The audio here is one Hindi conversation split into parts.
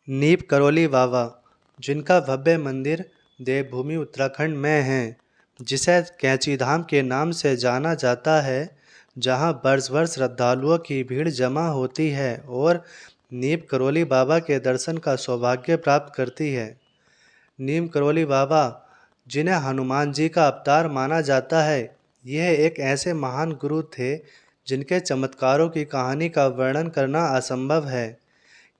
नीप करोली बाबा, जिनका भव्य मंदिर देवभूमि उत्तराखंड में है, जिसे कैंची धाम के नाम से जाना जाता है, जहां वर्ष भर श्रद्धालुओं की भीड़ जमा होती है और नीप करोली बाबा के दर्शन का सौभाग्य प्राप्त करती है। नीम करोली बाबा, जिन्हें हनुमान जी का अवतार माना जाता है, यह एक ऐसे महान गुरु थे जिनके चमत्कारों की कहानी का वर्णन करना असंभव है।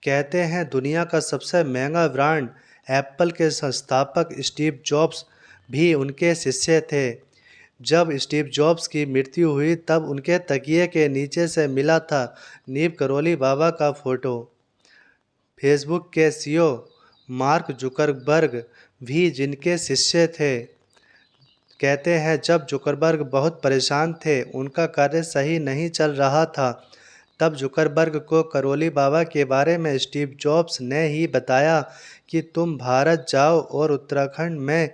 कहते हैं दुनिया का सबसे महंगा ब्रांड एप्पल के संस्थापक स्टीव जॉब्स भी उनके शिष्य थे। जब स्टीव जॉब्स की मृत्यु हुई तब उनके तकिए के नीचे से मिला था नीम करोली बाबा का फोटो। फेसबुक के सीईओ मार्क जुकरबर्ग भी जिनके शिष्य थे। कहते हैं जब जुकरबर्ग बहुत परेशान थे, उनका कार्य सही नहीं चल रहा था, तब जुकरबर्ग को करोली बाबा के बारे में स्टीव जॉब्स ने ही बताया कि तुम भारत जाओ और उत्तराखंड में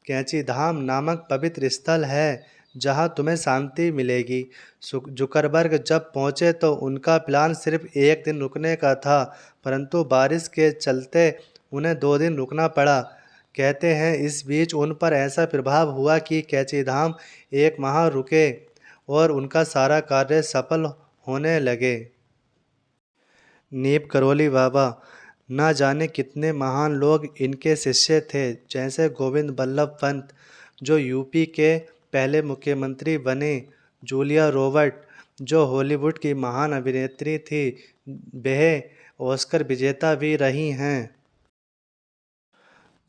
कैंची धाम नामक पवित्र स्थल है जहां तुम्हें शांति मिलेगी। जुकरबर्ग जब पहुंचे तो उनका प्लान सिर्फ एक दिन रुकने का था, परंतु बारिश के चलते उन्हें 2 दिन रुकना पड़ा। कहते हैं इस बीच उन पर ऐसा प्रभाव हुआ कि कैंची धाम 1 माह रुके और उनका सारा कार्य सफल होने लगे। नीप करोली बाबा, न जाने कितने महान लोग इनके शिष्य थे, जैसे गोविंद बल्लभ पंत, जो यूपी के पहले मुख्यमंत्री बने, जूलिया रॉबर्ट, जो हॉलीवुड की महान अभिनेत्री थी, वह ऑस्कर विजेता भी रही हैं।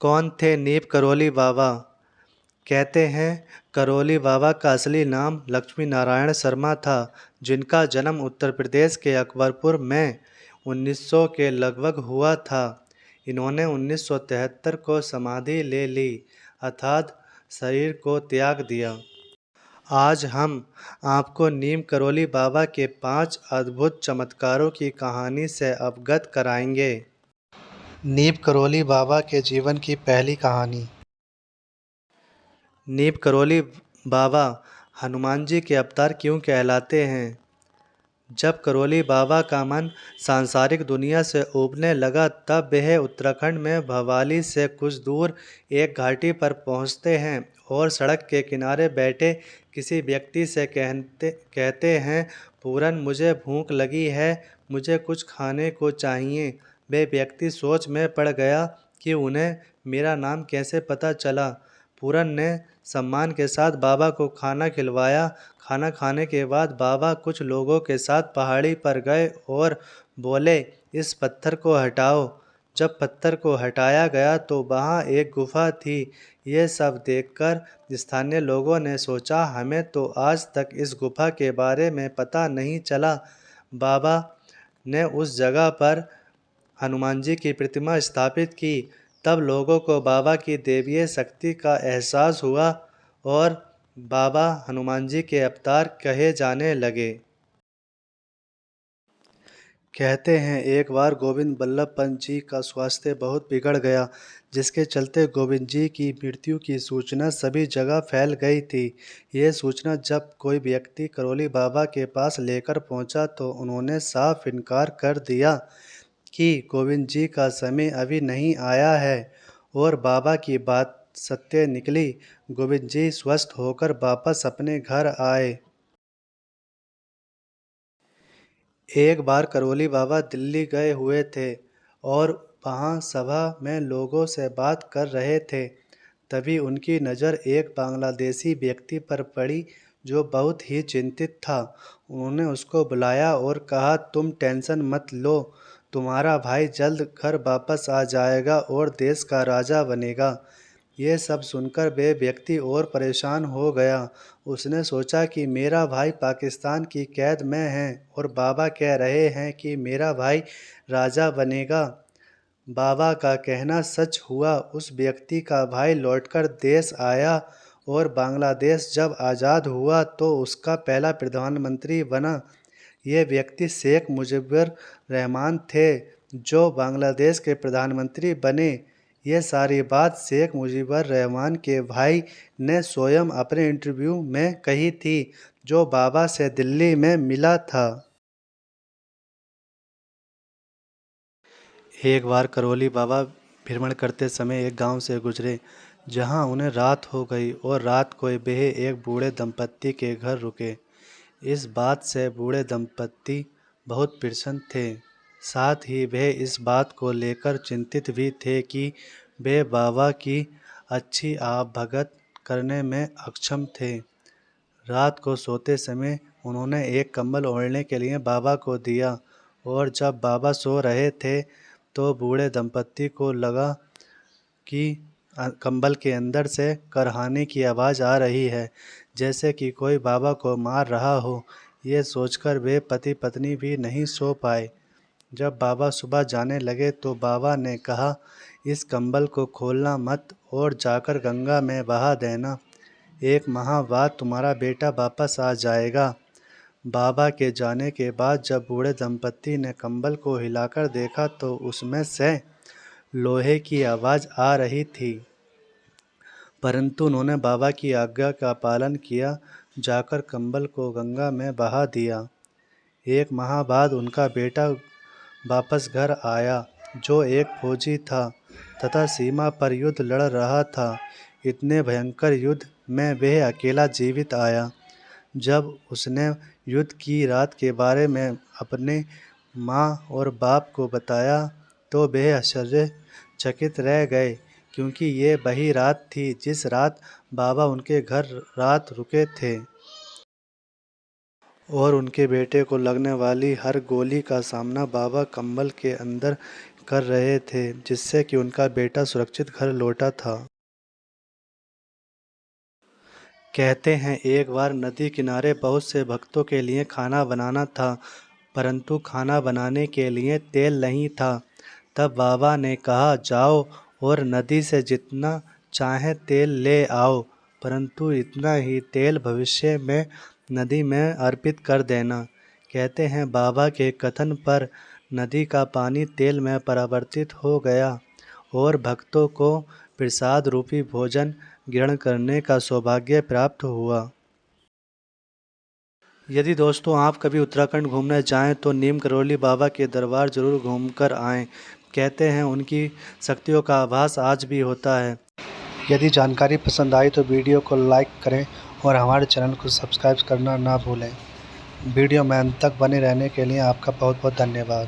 कौन थे नीप करोली बाबा? कहते हैं करोली बाबा का असली नाम लक्ष्मी नारायण शर्मा था, जिनका जन्म उत्तर प्रदेश के अकबरपुर में 1900 के लगभग हुआ था। इन्होंने 1973 को समाधि ले ली, अर्थात शरीर को त्याग दिया। आज हम आपको नीम करोली बाबा के 5 अद्भुत चमत्कारों की कहानी से अवगत कराएंगे। नीम करोली बाबा के जीवन की पहली कहानी। नीप करोली बाबा हनुमान जी के अवतार क्यों कहलाते हैं? जब करोली बाबा का मन सांसारिक दुनिया से ऊबने लगा तब वह उत्तराखंड में भवाली से कुछ दूर एक घाटी पर पहुंचते हैं और सड़क के किनारे बैठे किसी व्यक्ति से कहते हैं, पूरन मुझे भूख लगी है, मुझे कुछ खाने को चाहिए। वह व्यक्ति सोच में पड़ गया कि उन्हें मेरा नाम कैसे पता चला। पूरन ने सम्मान के साथ बाबा को खाना खिलवाया। खाना खाने के बाद बाबा कुछ लोगों के साथ पहाड़ी पर गए और बोले, इस पत्थर को हटाओ। जब पत्थर को हटाया गया तो वहाँ एक गुफा थी। ये सब देखकर स्थानीय लोगों ने सोचा, हमें तो आज तक इस गुफा के बारे में पता नहीं चला। बाबा ने उस जगह पर हनुमान जी की प्रतिमा स्थापित की। तब लोगों को बाबा की दैवीय शक्ति का एहसास हुआ और बाबा हनुमान जी के अवतार कहे जाने लगे। कहते हैं एक बार गोविंद बल्लभ पंत जी का स्वास्थ्य बहुत बिगड़ गया, जिसके चलते गोविंद जी की मृत्यु की सूचना सभी जगह फैल गई थी। ये सूचना जब कोई व्यक्ति करोली बाबा के पास लेकर पहुंचा तो उन्होंने साफ इनकार कर दिया कि गोविंद जी का समय अभी नहीं आया है, और बाबा की बात सत्य निकली। गोविंद जी स्वस्थ होकर वापस अपने घर आए। एक बार करोली बाबा दिल्ली गए हुए थे और वहाँ सभा में लोगों से बात कर रहे थे। तभी उनकी नज़र एक बांग्लादेशी व्यक्ति पर पड़ी जो बहुत ही चिंतित था। उन्होंने उसको बुलाया और कहा, तुम टेंशन मत लो, तुम्हारा भाई जल्द घर वापस आ जाएगा और देश का राजा बनेगा। ये सब सुनकर वे व्यक्ति और परेशान हो गया। उसने सोचा कि मेरा भाई पाकिस्तान की कैद में है और बाबा कह रहे हैं कि मेरा भाई राजा बनेगा। बाबा का कहना सच हुआ। उस व्यक्ति का भाई लौटकर देश आया और बांग्लादेश जब आज़ाद हुआ तो उसका पहला प्रधानमंत्री बना। ये व्यक्ति शेख मुजीबुर रहमान थे, जो बांग्लादेश के प्रधानमंत्री बने। ये सारी बात शेख मुजीबुर रहमान के भाई ने स्वयं अपने इंटरव्यू में कही थी, जो बाबा से दिल्ली में मिला था। एक बार करौली बाबा भ्रमण करते समय एक गांव से गुजरे, जहां उन्हें रात हो गई और रात को वे एक बूढ़े दंपत्ति के घर रुके। इस बात से बूढ़े दंपत्ति बहुत प्रसन्न थे। साथ ही वे इस बात को लेकर चिंतित भी थे कि वे बाबा की अच्छी आवभगत करने में अक्षम थे। रात को सोते समय उन्होंने एक कंबल ओढ़ने के लिए बाबा को दिया और जब बाबा सो रहे थे तो बूढ़े दंपत्ति को लगा कि कंबल के अंदर से करहाने की आवाज़ आ रही है, जैसे कि कोई बाबा को मार रहा हो। ये सोचकर वे पति पत्नी भी नहीं सो पाए। जब बाबा सुबह जाने लगे तो बाबा ने कहा, इस कंबल को खोलना मत और जाकर गंगा में बहा देना। एक माह बाद तुम्हारा बेटा वापस आ जाएगा। बाबा के जाने के बाद जब बूढ़े दंपत्ति ने कंबल को हिलाकर देखा तो उसमें से लोहे की आवाज़ आ रही थी, परंतु उन्होंने बाबा की आज्ञा का पालन किया, जाकर कंबल को गंगा में बहा दिया। एक माह बाद उनका बेटा वापस घर आया, जो एक फौजी था तथा सीमा पर युद्ध लड़ रहा था। इतने भयंकर युद्ध में वह अकेला जीवित आया। जब उसने युद्ध की रात के बारे में अपने माँ और बाप को बताया तो वे आश्चर्यचकित रह गए, क्योंकि ये वही रात थी जिस रात बाबा उनके घर रात रुके थे और उनके बेटे को लगने वाली हर गोली का सामना बाबा कंबल के अंदर कर रहे थे, जिससे कि उनका बेटा सुरक्षित घर लौटा था। कहते हैं एक बार नदी किनारे बहुत से भक्तों के लिए खाना बनाना था, परंतु खाना बनाने के लिए तेल नहीं था। तब बाबा ने कहा, जाओ और नदी से जितना चाहे तेल ले आओ, परंतु इतना ही तेल भविष्य में नदी में अर्पित कर देना। कहते हैं बाबा के कथन पर नदी का पानी तेल में परिवर्तित हो गया और भक्तों को प्रसाद रूपी भोजन ग्रहण करने का सौभाग्य प्राप्त हुआ। यदि दोस्तों आप कभी उत्तराखंड घूमने जाएं तो नीम करौली बाबा के दरबार जरूर घूमकर आएं। कहते हैं उनकी शक्तियों का आभास आज भी होता है। यदि जानकारी पसंद आई तो वीडियो को लाइक करें और हमारे चैनल को सब्सक्राइब करना ना भूलें। वीडियो में अंत तक बने रहने के लिए आपका बहुत बहुत धन्यवाद।